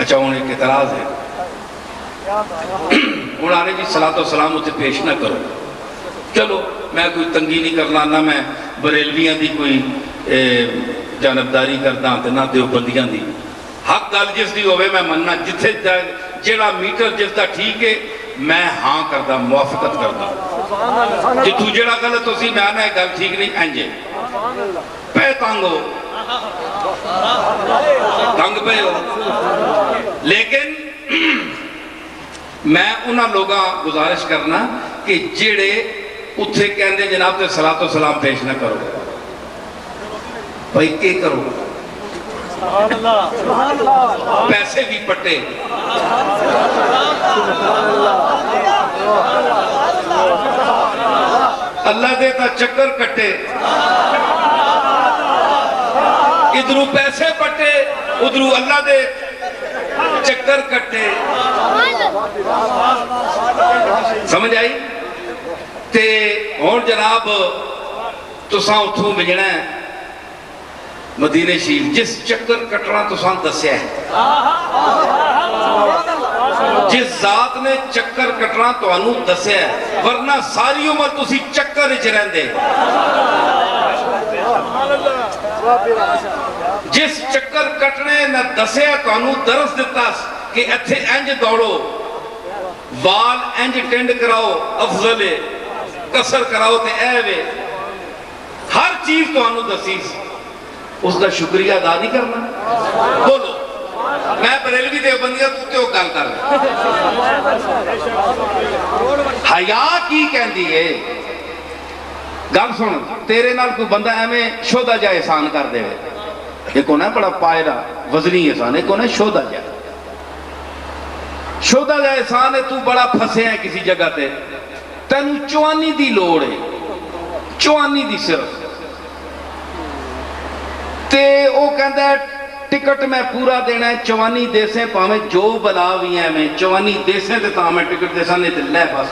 اچھا ہوں ایک اعتراض ہے، ہوں آنے جی صلاۃ و سلام اتنے پیش نہ کرو. چلو میں کوئی تنگی نہیں کرنا، نہ میں بریلویاں دی کوئی جانبداری کردا تے نہ دیوبندیاں دی. حق گل جس دی ہوئے میں مننا، جتھے جیڑا میٹر جس دا ٹھیک ہے میں ہاں کردا، موافقت کردا. جتھو جیڑا غلط ہو سی میں آنا ہے گل ٹھیک نہیں انجے پہ تنگ ہو، تنگ پہ ہو. لیکن میں انہاں لوگاں گزارش کرنا کہ جیڑے اتھے کہندے جناب تے صلاۃ و سلام پیش نہ کرو، بھائی کے کرو، پیسے بھی پٹے، اللہ دیتا چکر کٹے، ادھروں پیسے پٹے ادھروں اللہ دے چکر کٹے. سمجھ آئی؟ تے اور جناب تساں اتھوں بجنا ہے مدینہ شریف، جس چکر کٹنا تساں دسیا ہے، جس ذات نے چکر کٹنا تو انہوں دسیا ہے، ورنہ ساری عمر تسی چکر اچ رہندے. جس چکر کٹنے نہ دسیا تو انہوں درس دیتا کہ ایتھے انج دوڑو، وال انج ٹینڈ کراؤ افضل ہے، کسر کراؤ تے ایوے، ہر چیز تو انہوں دسیس. اس کا شکریہ ادا نہیں کرنا. بولو میں بریلوی دیوبندیاں تو وہ گل کر رہا. حیا کی کہندی ہے، گل سن، تیرے نال کوئی بندہ ایویں شودا جا احسان کر دے، ایک ہونا ہے بڑا پائرہ وزنی احسان، ایک ہونا ہے شودا جا. شودا جا احسان ہے تو بڑا پھنسے ہیں کسی جگہ تے، تینوں چوانی دی لوڑ ہے، چوانی دی صرف، تے او کہندہ ہے ٹکٹ میں پورا دینا ہے، چوانی دیسیں پاہمیں جو بلا بھی ہیں میں چوانی دیسیں تے تاں میں ٹکٹ دیساں نہیں تے لے بس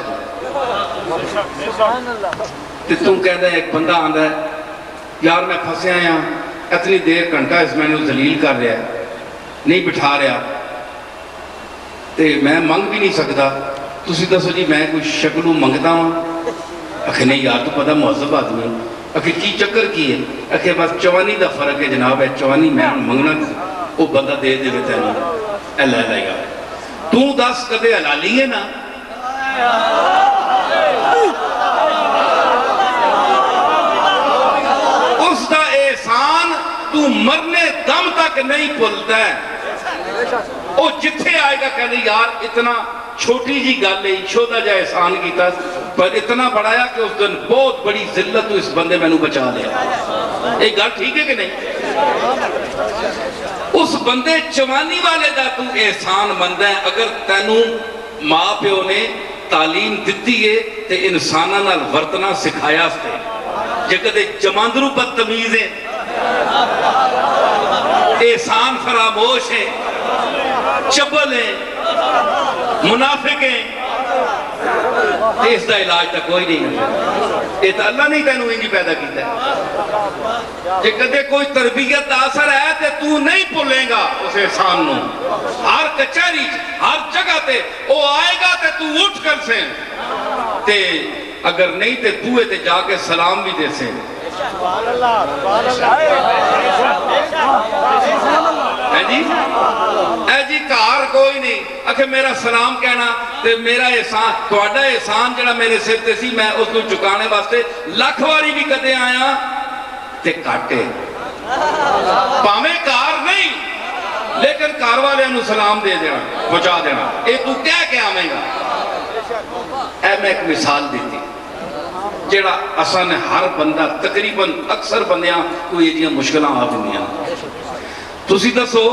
تے تم کہندہ ہے ایک بندہ آندہ ہے یار میں پھنسے آیا اتنی دیر گھنٹہ اس میں نے ذلیل کر رہا ہے، نہیں بٹھا رہا تے میں منگ بھی نہیں سکتا، تسی دسو جی میں کوئی شکلوں منگتا ہوں؟ اکھے نہیں یار تو پتہ مہذب آدمی، اکھے کی چکر کی ہے؟ اکھے بس چوانی دا فرق ہے جناب ہے، چوانی میں منگنا وہ بندہ دے دے بیتا ہے اللہ لے گا. تو دس کدے حلالی ہے نا، اس دا احسان تو مرنے دم تک نہیں بھولتا ہے. وہ جتھے آئے گا کہنے یار اتنا چھوٹی جی گل ہے، چھوٹا جا احسان کیتا پر اتنا بڑھایا کہ اس دن بہت بڑی ذلت تو اس بندے میں نے بچا لیا. ایک گل ٹھیک ہے کہ نہیں؟ اس بندے چوانی والے دا تو احسان مند ہے. اگر تینوں ماں پیو نے تعلیم دیتی ہے تے انساناں نال ورتنا سکھایا ستے، جے کدے جماندرو بدتمیز ہیں، احسان فراموش ہیں، چبل ہیں، منافق ہیں، اس دا علاج تک کوئی نہیں ہے. یہ تو اللہ نہیں تینوں انجی پیدا کیتا ہے. جے کدے کوئی تربیت اثر ہے تے تو نہیں بھولے گا اس احسان نو. ہر کچہری ہر جگہ تے وہ آئے گا تے تو اٹھ کر سے تے اگر نہیں تے بوئے تے جا کے سلام بھی دے سے. اے جی کار کوئی نہیں، اکھے میرا سلام کہنا تے میرا احسان، تہاڈا احسان جڑا میرے سر تے سی میں اس کو چکانے واسطے لاکھ واری بھی کدے آیا تے کاٹے. پاویں کار نہیں لیکن کار والے انہوں سلام دے دینا، پہنچا دینا. اے تو کہہ کے آویں گا. اے میں ایک مثال دیتی جیڑا اساں ہر بندہ تقریباً اکثر بندیاں کوئی ایجیاں مشکلیں آ دنیا. تسی دسو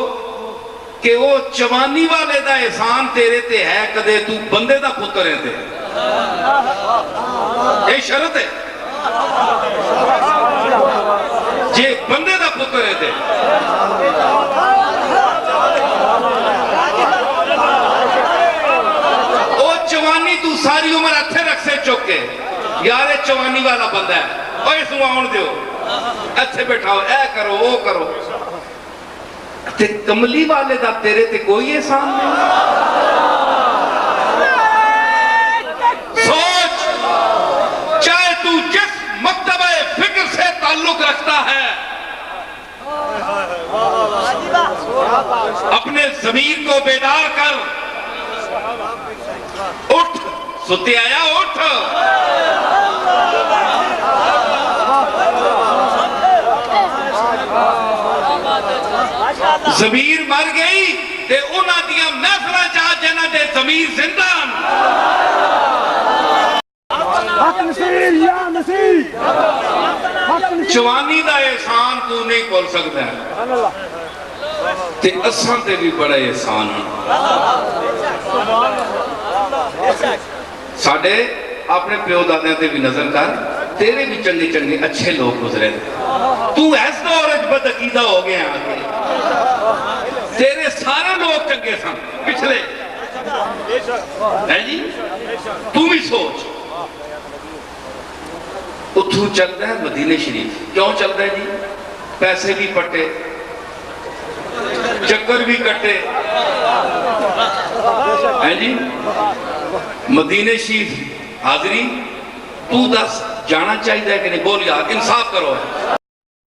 کہ وہ چوانی والے دا احسان تیرے تے ہے کدے تو بندے دا پتر ہے تے؟ یہ شرط ہے جے بندے دا پتر ہے تے. وہ چوانی تو ساری عمر اتھے رکھ سے چکے یارے چوانی والا بندہ ہے اور اس آن دیو اتھے بیٹھاؤ اے کرو وہ کرو. تے کملی والے دا تیرے تے کوئی احسان نہیں. سوچ چاہے تو جس مکتبہ فکر سے تعلق رکھتا ہے اپنے ضمیر کو بیدار کر. اٹھ ستے آیا اٹھ. ضمیر مر گئی تے انہاں دیاں محفلاں چاہ جنہاں دے ضمیر زندہ. حق نصیر یا نصیر جوانی دا احسان تو نہیں بول سکتا ہے تے اساں تے بھی بڑا احسان ہے. ساڑھے اپنے پیو دادیاں تے بھی نظر کر, تیرے بھی چنگے چنگے اچھے لوگ گزرے. تو ایس دور بد عقیدہ ہو گیا آگے. تیرے سارے لوگ چنگے سن پچھلے ہے جی. تو بھی سوچ اتھو چلتا ہے مدینہ شریف. کیوں چلتا ہے جی؟ پیسے بھی پٹے, چکر بھی کٹے ہے جی. مدینہ شریف حاضری تو دس جانا چاہیے کہ نہیں؟ بول یار انصاف کرو.